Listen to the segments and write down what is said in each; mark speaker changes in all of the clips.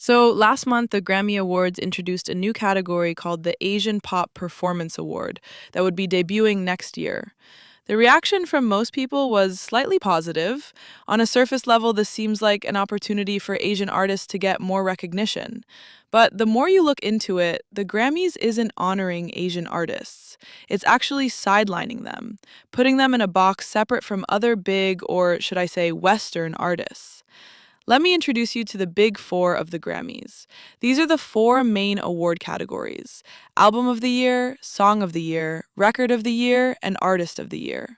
Speaker 1: So last month, the Grammy Awards introduced a new category called the Asian Pop Performance Award that would be debuting next year. The reaction from most people was slightly positive. On a surface level, this seems like an opportunity for Asian artists to get more recognition. But the more you look into it, the Grammys isn't honoring Asian artists. It's actually sidelining them, putting them in a box separate from other big, or should I say, Western artists. Let me introduce you to the big four of the Grammys. These are the four main award categories: Album of the Year, Song of the Year, Record of the Year, and Artist of the Year.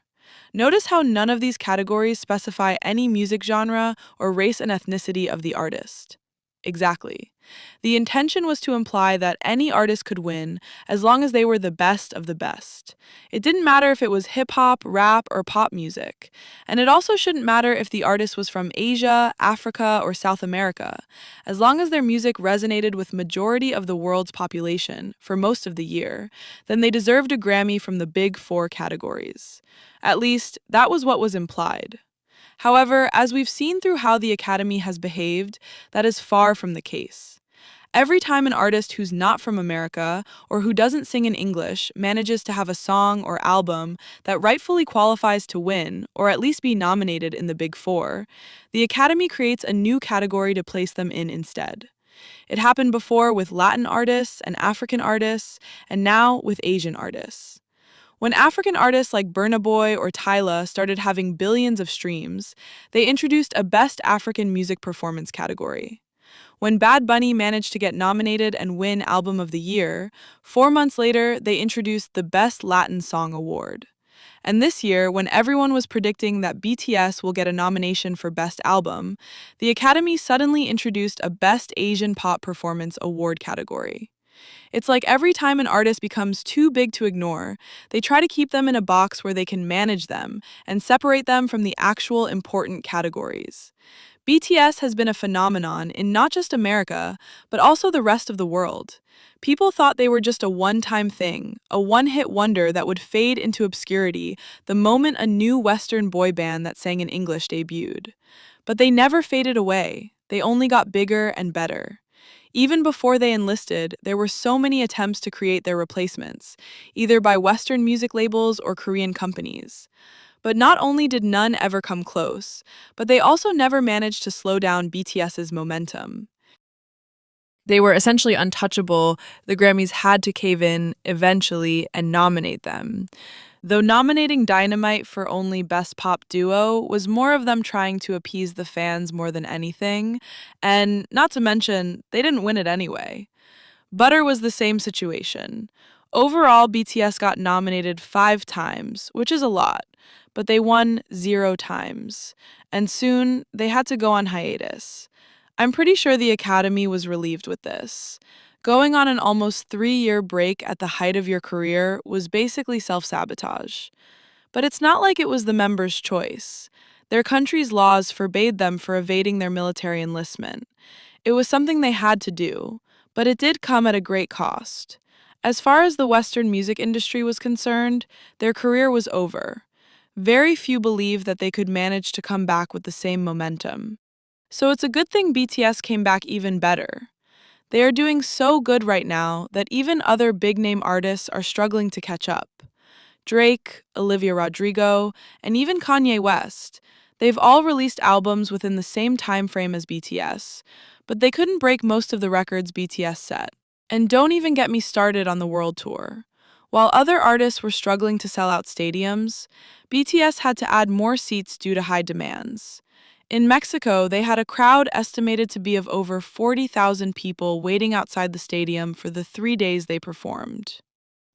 Speaker 1: Notice how none of these categories specify any music genre or race and ethnicity of the artist. Exactly. The intention was to imply that any artist could win as long as they were the best of the best. It didn't matter if it was hip hop, rap, or pop music. And it also shouldn't matter if the artist was from Asia, Africa, or South America. As long as their music resonated with majority of the world's population for most of the year, then they deserved a Grammy from the big four categories. At least, that was what was implied. However, as we've seen through how the Academy has behaved, that is far from the case. Every time an artist who's not from America or who doesn't sing in English manages to have a song or album that rightfully qualifies to win, or at least be nominated in the Big Four, the Academy creates a new category to place them in instead. It happened before with Latin artists and African artists, and now with Asian artists. When African artists like Burna Boy or Tyla started having billions of streams, they introduced a Best African Music Performance category. When Bad Bunny managed to get nominated and win Album of the Year, 4 months later they introduced the Best Latin Song Award. And this year, when everyone was predicting that BTS will get a nomination for Best Album, the Academy suddenly introduced a Best Asian Pop Performance Award category. It's like every time an artist becomes too big to ignore, they try to keep them in a box where they can manage them and separate them from the actual important categories. BTS has been a phenomenon in not just America, but also the rest of the world. People thought they were just a one-time thing, a one-hit wonder that would fade into obscurity the moment a new Western boy band that sang in English debuted. But they never faded away. They only got bigger and better. Even before they enlisted, there were so many attempts to create their replacements, either by Western music labels or Korean companies. But not only did none ever come close, but they also never managed to slow down BTS's momentum. They were essentially untouchable. The Grammys had to cave in eventually and nominate them. Though nominating Dynamite for only Best Pop Duo was more of them trying to appease the fans more than anything, and not to mention, they didn't win it anyway. Butter was the same situation. Overall, BTS got nominated 5 times, which is a lot, but they won 0 times. And soon, they had to go on hiatus. I'm pretty sure the Academy was relieved with this. Going on an almost 3-year break at the height of your career was basically self-sabotage. But it's not like it was the members' choice. Their country's laws forbade them for evading their military enlistment. It was something they had to do, but it did come at a great cost. As far as the Western music industry was concerned, their career was over. Very few believed that they could manage to come back with the same momentum. So it's a good thing BTS came back even better. They are doing so good right now that even other big-name artists are struggling to catch up. Drake, Olivia Rodrigo, and even Kanye West, they've all released albums within the same time frame as BTS, but they couldn't break most of the records BTS set. And don't even get me started on the world tour. While other artists were struggling to sell out stadiums, BTS had to add more seats due to high demands. In Mexico, they had a crowd estimated to be of over 40,000 people waiting outside the stadium for the 3 days they performed.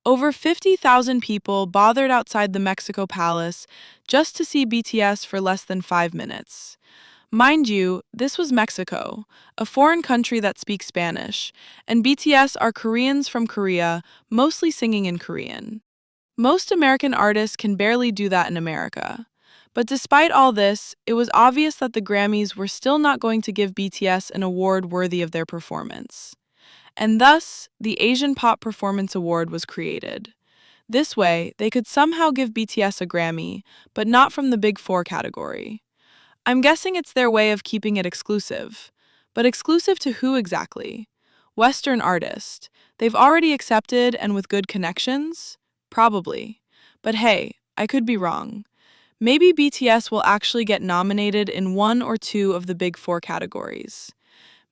Speaker 1: Over 50,000 people bothered outside the Mexico Palace just to see BTS for less than 5 minutes. Mind you, this was Mexico, a foreign country that speaks Spanish, and BTS are Koreans from Korea, mostly singing in Korean. Most American artists can barely do that in America. But despite all this, it was obvious that the Grammys were still not going to give BTS an award worthy of their performance. And thus, the Asian Pop Performance Award was created. This way, they could somehow give BTS a Grammy, but not from the Big Four category. I'm guessing it's their way of keeping it exclusive. But exclusive to who exactly? Western artist. They've already accepted and with good connections? Probably. But hey, I could be wrong. Maybe BTS will actually get nominated in one or two of the big four categories.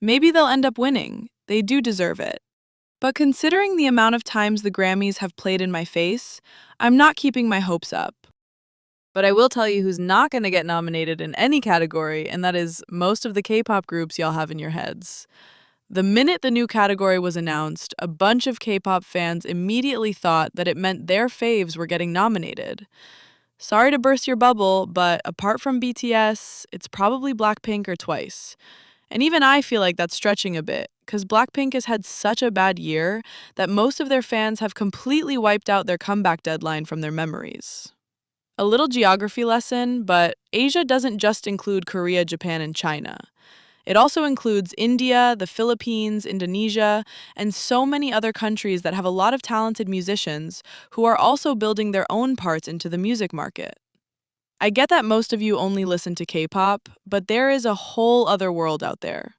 Speaker 1: Maybe they'll end up winning. They do deserve it. But considering the amount of times the Grammys have played in my face, I'm not keeping my hopes up. But I will tell you who's not going to get nominated in any category, and that is most of the K-pop groups y'all have in your heads. The minute the new category was announced, a bunch of K-pop fans immediately thought that it meant their faves were getting nominated. Sorry to burst your bubble, but apart from BTS, it's probably Blackpink or Twice. And even I feel like that's stretching a bit, because Blackpink has had such a bad year that most of their fans have completely wiped out their comeback deadline from their memories. A little geography lesson, but Asia doesn't just include Korea, Japan, and China. It also includes India, the Philippines, Indonesia, and so many other countries that have a lot of talented musicians who are also building their own parts into the music market. I get that most of you only listen to K-pop, but there is a whole other world out there.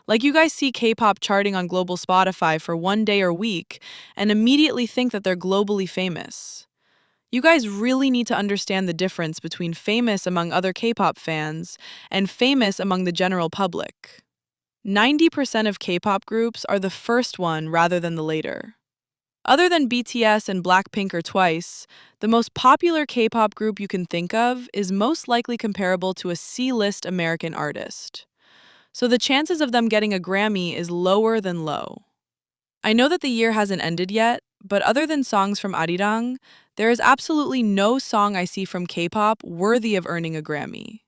Speaker 1: Like you guys see K-pop charting on global Spotify for one day or week and immediately think that they're globally famous. You guys really need to understand the difference between famous among other K-pop fans and famous among the general public. 90% of K-pop groups are the first one rather than the later. Other than BTS and Blackpink or Twice, the most popular K-pop group you can think of is most likely comparable to a C-list American artist. So the chances of them getting a Grammy is lower than low. I know that the year hasn't ended yet, but other than songs from Arirang, there is absolutely no song I see from K-pop worthy of earning a Grammy.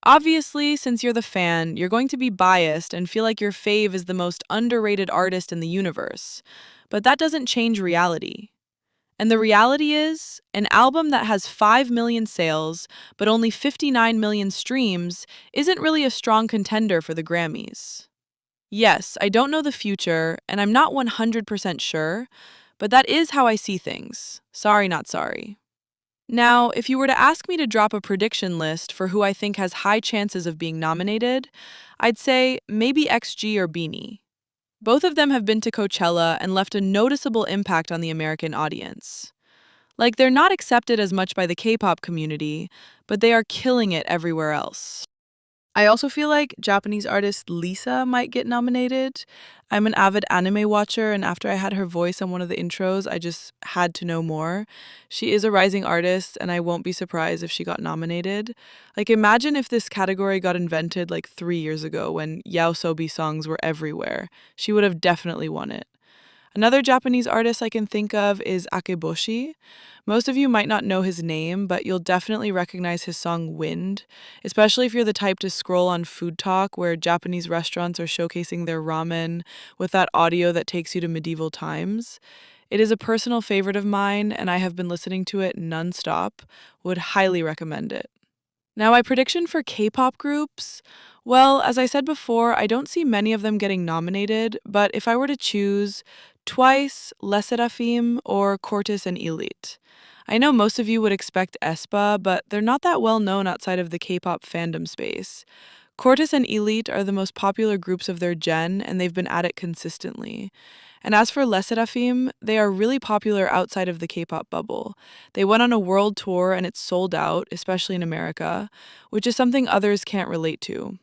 Speaker 1: Obviously, since you're the fan, you're going to be biased and feel like your fave is the most underrated artist in the universe. But that doesn't change reality. And the reality is, an album that has 5 million sales but only 59 million streams isn't really a strong contender for the Grammys. Yes, I don't know the future, and I'm not 100% sure, but that is how I see things. Sorry, not sorry. Now, if you were to ask me to drop a prediction list for who I think has high chances of being nominated, I'd say maybe XG or Beanie. Both of them have been to Coachella and left a noticeable impact on the American audience. Like, they're not accepted as much by the K-pop community, but they are killing it everywhere else. I also feel like Japanese artist Lisa might get nominated. I'm an avid anime watcher, and after I had her voice on one of the intros, I just had to know more. She is a rising artist, and I won't be surprised if she got nominated. Like, imagine if this category got invented like 3 years ago when Yaosobi songs were everywhere. She would have definitely won it. Another Japanese artist I can think of is Akeboshi. Most of you might not know his name, but you'll definitely recognize his song Wind, especially if you're the type to scroll on Food Talk where Japanese restaurants are showcasing their ramen with that audio that takes you to medieval times. It is a personal favorite of mine, and I have been listening to it nonstop. Would highly recommend it. Now, my prediction for K-pop groups, well, as I said before, I don't see many of them getting nominated, but if I were to choose Twice, Les Seraphim, or Cortis and Elite. I know most of you would expect aespa, but they're not that well known outside of the K-pop fandom space. Cortis and Elite are the most popular groups of their gen, and they've been at it consistently. And as for Les Seraphim, they are really popular outside of the K-pop bubble. They went on a world tour and it's sold out, especially in America, which is something others can't relate to.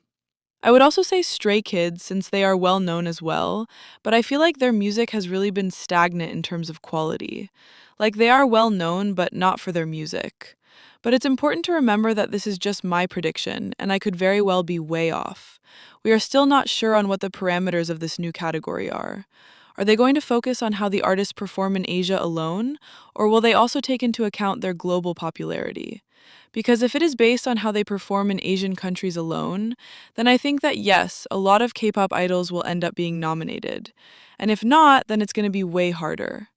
Speaker 1: I would also say Stray Kids since they are well known as well, but I feel like their music has really been stagnant in terms of quality. Like they are well known, but not for their music. But it's important to remember that this is just my prediction, and I could very well be way off. We are still not sure on what the parameters of this new category are. Are they going to focus on how the artists perform in Asia alone, or will they also take into account their global popularity? Because if it is based on how they perform in Asian countries alone, then I think that yes, a lot of K-pop idols will end up being nominated. And if not, then it's going to be way harder.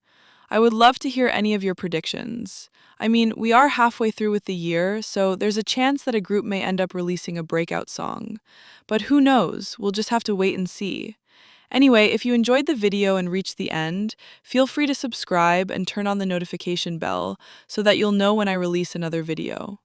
Speaker 1: I would love to hear any of your predictions. I mean, we are halfway through with the year, so there's a chance that a group may end up releasing a breakout song. But who knows? We'll just have to wait and see. Anyway, if you enjoyed the video and reached the end, feel free to subscribe and turn on the notification bell so that you'll know when I release another video.